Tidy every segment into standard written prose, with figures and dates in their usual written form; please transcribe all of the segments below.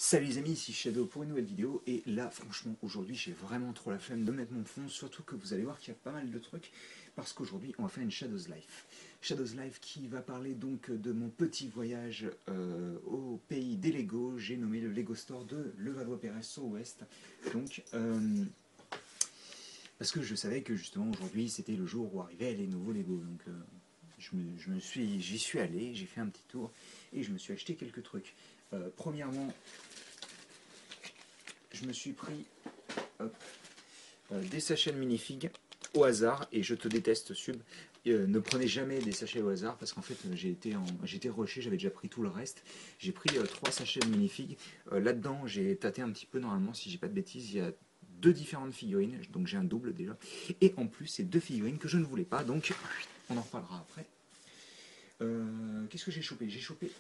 Salut les amis, ici Shadow pour une nouvelle vidéo et là franchement aujourd'hui j'ai vraiment trop la flemme de mettre mon fond, surtout que vous allez voir qu'il y a pas mal de trucs parce qu'aujourd'hui on va faire une Shadow's Life. Shadow's Life qui va parler donc de mon petit voyage au pays des Lego, j'ai nommé le Lego Store de Levallois-Perret au Ouest. Donc parce que je savais que justement aujourd'hui c'était le jour où arrivaient les nouveaux Lego. Donc j'y suis allé, j'ai fait un petit tour et je me suis acheté quelques trucs. Premièrement, je me suis pris hop, des sachets de minifig au hasard, et je te déteste Sub. Ne prenez jamais des sachets au hasard parce qu'en fait j'étais rushé, j'avais déjà pris tout le reste. J'ai pris 3 sachets de minifig. Là-dedans j'ai tâté un petit peu, normalement si j'ai pas de bêtises, il y a 2 différentes figurines, donc j'ai un double déjà. Et en plus c'est 2 figurines que je ne voulais pas, donc on en reparlera après. Qu'est-ce que j'ai chopé? J'ai chopé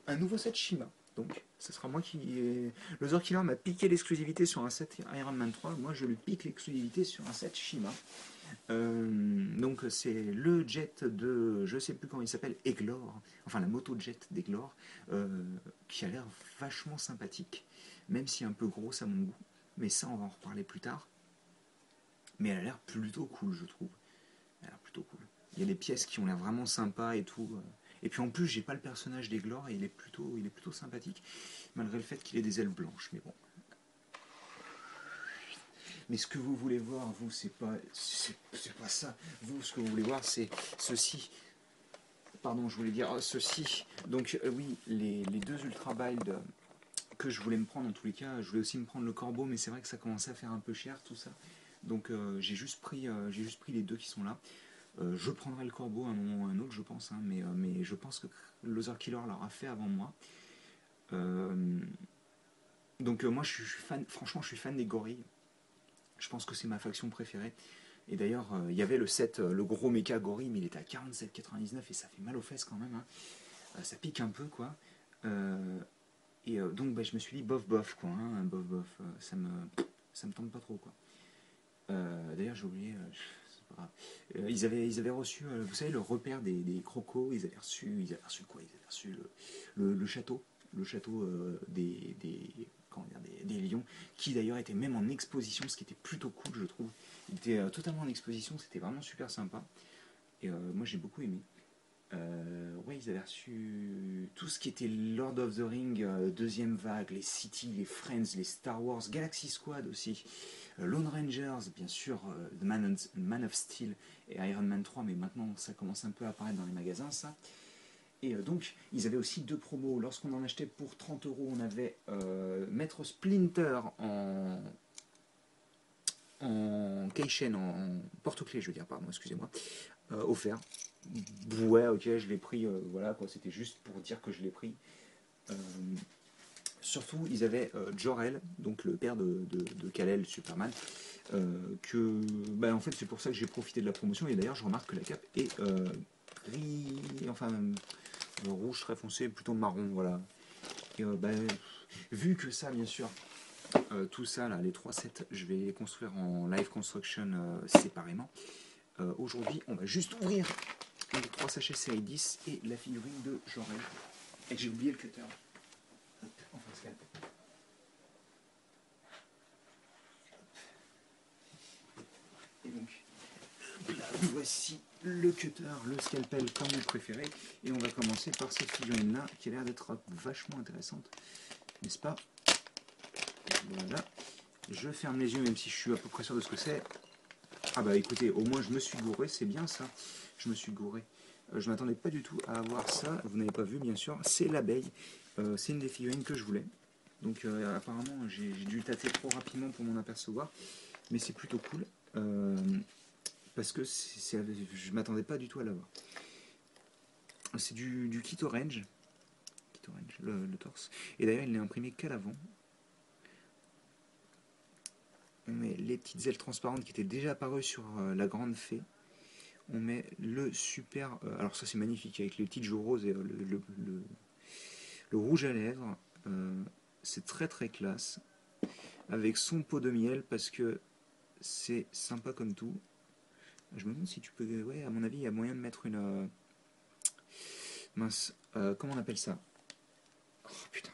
un nouveau set Shima. Donc, ce sera moi qui. Le Zorkiller m'a piqué l'exclusivité sur un set Iron Man 3. Moi, je lui pique l'exclusivité sur un set Shima. Donc, c'est le jet de. Je sais plus comment il s'appelle, Eglor. Enfin, la moto jet d'Eglor. Qui a l'air vachement sympathique. Même si un peu grosse à mon goût. Mais ça, on va en reparler plus tard. Mais elle a l'air plutôt cool, je trouve. Elle a l'air plutôt cool. Il y a des pièces qui ont l'air vraiment sympas et tout. Et puis en plus, j'ai pas le personnage d'Eglor et il est plutôt sympathique, malgré le fait qu'il ait des ailes blanches. Mais bon. Mais ce que vous voulez voir, vous, c'est pas ça. Vous, ce que vous voulez voir, c'est ceci. Pardon, je voulais dire ceci. Donc oui, les deux Ultra Build que je voulais me prendre en tous les cas. Je voulais aussi me prendre le Corbeau, mais c'est vrai que ça commençait à faire un peu cher tout ça. Donc j'ai juste pris les deux qui sont là. Je prendrai le Corbeau à un moment ou à un autre, je pense, hein, mais je pense que Loser Killer l'aura fait avant moi. Donc moi, je suis fan, franchement, je suis fan des gorilles. Je pense que c'est ma faction préférée. Et d'ailleurs, il y avait le set, le gros méca gorille, mais il était à 47,99 et ça fait mal aux fesses quand même. Hein. Ça pique un peu, quoi. Donc, bah, je me suis dit bof bof, quoi. Hein, bof bof, ça me tente pas trop, quoi. D'ailleurs, j'ai oublié. C'est pas grave. Ils avaient reçu, vous savez, le repère des crocos. Ils avaient reçu quoi? Ils avaient reçu le château, comment dire, des lions, qui d'ailleurs était même en exposition, ce qui était plutôt cool, je trouve. Il était totalement en exposition, c'était vraiment super sympa. Et moi, j'ai beaucoup aimé. Ouais, ils avaient reçu tout ce qui était Lord of the Ring, deuxième vague, les City, les Friends, les Star Wars, Galaxy Squad aussi, Lone Rangers, bien sûr, Man of Steel et Iron Man 3, mais maintenant ça commence un peu à apparaître dans les magasins, ça. Et donc, ils avaient aussi 2 promos. Lorsqu'on en achetait pour 30 €, on avait Maître Splinter en Keishen, en porte-clés, je veux dire, pardon, excusez-moi, offert. Ouais, ok, je l'ai pris, voilà, quoi, c'était juste pour dire que je l'ai pris. Euh, Surtout, ils avaient Jor-El, donc le père de Kal-El, Superman, en fait, c'est pour ça que j'ai profité de la promotion, et d'ailleurs, je remarque que la cape est gris, enfin, rouge très foncé, plutôt marron, voilà. Et, vu que ça, bien sûr, tout ça, là, les 3 sets, je vais les construire en live construction séparément. Aujourd'hui, on va juste ouvrir les 3 sachets série 10 et la figurine de Jor-El. Et j'ai oublié le cutter. Enfin, scalpel. Et donc, là, voici le cutter, le scalpel, comme vous préférez. Et on va commencer par cette figurine-là, qui a l'air d'être vachement intéressante. N'est-ce pas? Voilà. Je ferme les yeux, même si je suis à peu près sûr de ce que c'est. Ah bah écoutez, au moins je me suis gouré, c'est bien ça. Je me suis gouré. Je m'attendais pas du tout à avoir ça. Vous n'avez pas vu, bien sûr. C'est l'abeille. C'est une des figurines que je voulais. Donc apparemment, j'ai dû tâter trop rapidement pour m'en apercevoir. Mais c'est plutôt cool. Parce que je m'attendais pas du tout à l'avoir. C'est du Kit Orange. Kit Orange, le torse. Et d'ailleurs, il n'est imprimé qu'à l'avant. On met les petites ailes transparentes qui étaient déjà apparues sur la grande fée. On met le super. Alors, ça, c'est magnifique, avec les petites joues roses et le rouge à lèvres. C'est très très classe. Avec son pot de miel, parce que c'est sympa comme tout. Je me demande si tu peux. Ouais, à mon avis, il y a moyen de mettre une. Mince. Comment on appelle ça? Oh putain.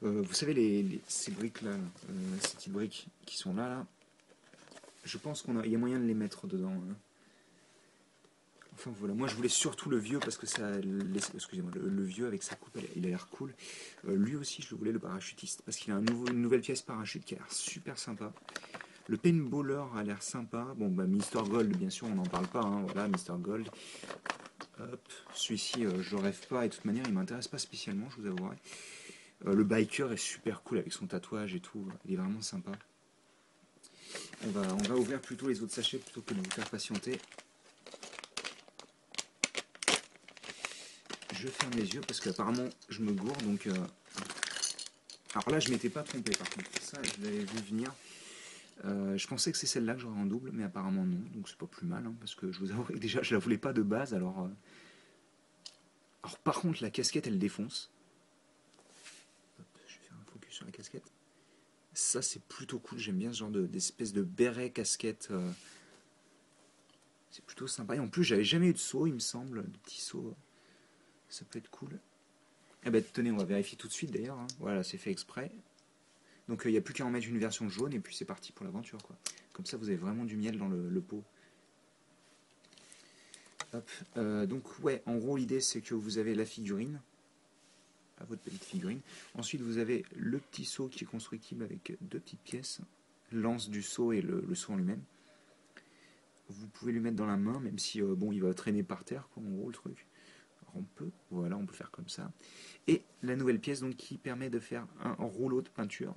vous savez, ces briques-là, ces petites briques qui sont là, je pense qu'il y a moyen de les mettre dedans. Hein. Enfin voilà, moi je voulais surtout le vieux parce que ça, excusez-moi, le vieux avec sa coupe, il a l'air cool. Lui aussi je le voulais, le parachutiste, parce qu'il a une nouvelle pièce parachute qui a l'air super sympa. Le paintballer a l'air sympa. Bon bah Mister Gold bien sûr on n'en parle pas, hein, voilà Mister Gold. Hop, celui-ci je rêve pas et de toute manière il m'intéresse pas spécialement, je vous avouerai. Le biker est super cool avec son tatouage et tout, il est vraiment sympa. On va ouvrir plutôt les autres sachets plutôt que de vous faire patienter. Je ferme les yeux parce qu'apparemment je me gourre donc. Alors là je m'étais pas trompé par contre, ça je l'avais vu venir. Je pensais que c'est celle-là que j'aurais en double, mais apparemment non, donc c'est pas plus mal, hein, parce que je vous avoue que déjà je la voulais pas de base, alors. Alors par contre la casquette elle défonce. Hop, je vais faire un focus sur la casquette. Ça c'est plutôt cool, j'aime bien ce genre d'espèce de béret casquette. C'est plutôt sympa. Et en plus j'avais jamais eu de saut il me semble, de petits sauts. Ça peut être cool. Eh ben tenez, on va vérifier tout de suite d'ailleurs. Hein. Voilà, c'est fait exprès. Donc il n'y a plus qu'à en mettre une version jaune et puis c'est parti pour l'aventure quoi. Comme ça vous avez vraiment du miel dans le pot. Hop. Donc ouais, en gros l'idée c'est que vous avez la figurine, votre petite figurine. Ensuite vous avez le petit seau qui est constructible avec deux petites pièces, l'anse du seau et le seau en lui-même. Vous pouvez lui mettre dans la main, même si bon il va traîner par terre quoi, en gros le truc. Alors, on peut faire comme ça. Et la nouvelle pièce donc qui permet de faire un rouleau de peinture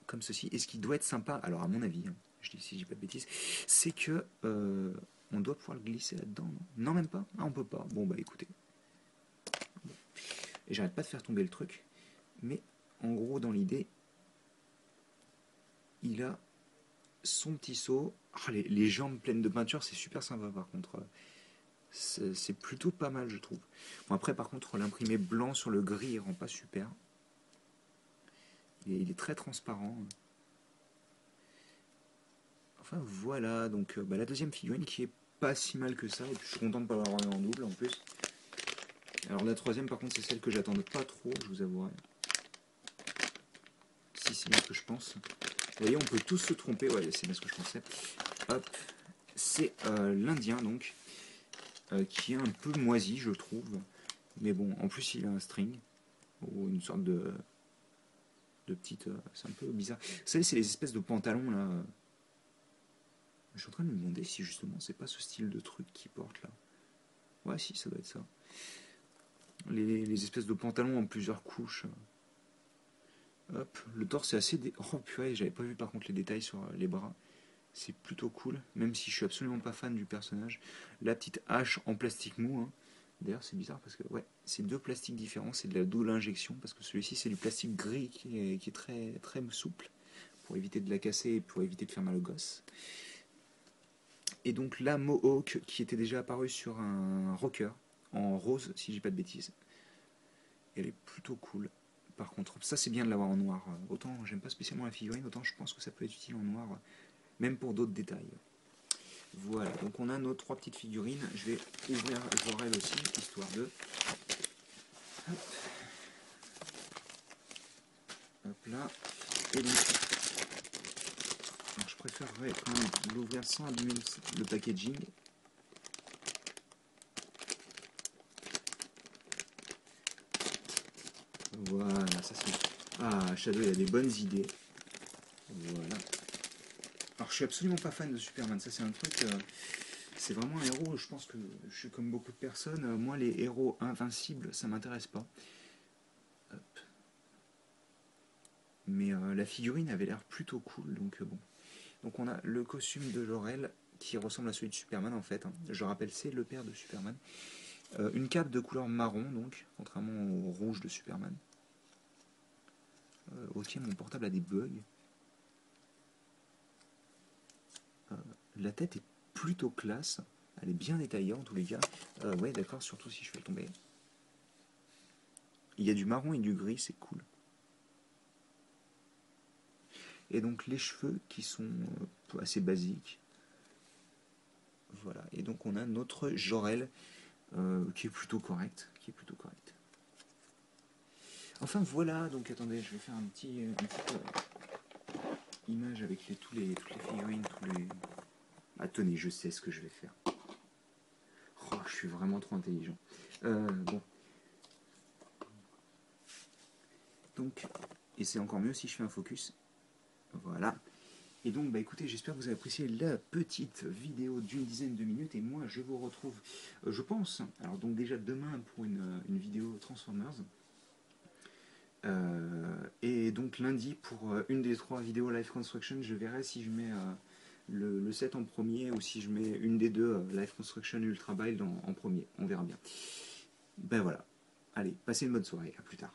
comme ceci. Et ce qui doit être sympa, alors à mon avis, hein, je dis si j'ai pas de bêtises, c'est que on doit pouvoir le glisser là-dedans. Non, non même pas. Ah, on peut pas. Bon bah écoutez. Et j'arrête pas de faire tomber le truc. Mais en gros, dans l'idée, il a son petit seau. Ah, les jambes pleines de peinture, c'est super sympa par contre. C'est plutôt pas mal, je trouve. Bon, après, par contre, l'imprimé blanc sur le gris, il rend pas super. Il est très transparent. Enfin, voilà. Donc, bah, la deuxième figurine qui est pas si mal que ça. Et puis, je suis content de ne pas l'avoir eu en double en plus. Alors, la troisième, par contre, c'est celle que j'attendais pas trop, je vous avouerai. Si c'est bien ce que je pense. Vous voyez, on peut tous se tromper. Ouais, c'est bien ce que je pensais. Hop. C'est l'Indien, donc. Qui est un peu moisi, je trouve. Mais bon, en plus, il a un string. Ou une sorte de petite. C'est un peu bizarre. Vous savez, c'est les espèces de pantalons, là. Je suis en train de me demander si, justement, c'est pas ce style de truc qu'il porte, là. Ouais, si, ça doit être ça. Les espèces de pantalons en plusieurs couches. Hop, le torse est assez. Oh purée, j'avais pas vu par contre les détails sur les bras. C'est plutôt cool, même si je suis absolument pas fan du personnage. La petite hache en plastique mou. Hein. D'ailleurs, c'est bizarre parce que ouais, c'est deux plastiques différents. C'est de la double injection parce que celui-ci c'est du plastique gris qui est très très souple pour éviter de la casser et pour éviter de faire mal au gosse. Et donc la Mohawk qui était déjà apparue sur un rocker en rose, si j'ai pas de bêtises. Elle est plutôt cool. Par contre, ça c'est bien de l'avoir en noir. Autant j'aime pas spécialement la figurine, autant je pense que ça peut être utile en noir, même pour d'autres détails. Voilà, donc on a nos trois petites figurines. Je vais ouvrir Jorel aussi, histoire de... Hop, hop là. Et donc, alors je préférerais quand même l'ouvrir sans abîmer le packaging. Voilà, ça c'est... Ah, Shadow, il a des bonnes idées. Voilà. Alors je suis absolument pas fan de Superman, ça c'est un truc... c'est vraiment un héros, je pense que je suis comme beaucoup de personnes. Moi, les héros invincibles, ça m'intéresse pas. Hop. Mais la figurine avait l'air plutôt cool, donc bon. Donc on a le costume de Jor-El qui ressemble à celui de Superman en fait. Hein. Je rappelle, c'est le père de Superman. Une cape de couleur marron, donc, contrairement au rouge de Superman. Ok, mon portable a des bugs. La tête est plutôt classe. Elle est bien détaillée en tous les cas. Ouais, d'accord, surtout si je fais le tomber. Il y a du marron et du gris, c'est cool. Et donc les cheveux qui sont assez basiques. Voilà. Et donc on a notre Jor-El qui est plutôt correct. Enfin voilà, donc attendez, je vais faire une petite image avec toutes les figurines, tous les... Attendez, je sais ce que je vais faire. Oh, je suis vraiment trop intelligent. Bon. Donc, et c'est encore mieux si je fais un focus. Voilà. Et donc, bah écoutez, j'espère que vous avez apprécié la petite vidéo d'une dizaine de minutes. Et moi, je vous retrouve, je pense, alors donc déjà demain pour une vidéo Transformers. Et donc lundi pour une des 3 vidéos Live Construction, je verrai si je mets le set en premier ou si je mets une des deux Live Construction Ultra Build en premier. On verra bien. Ben voilà. Allez, passez une bonne soirée. À plus tard.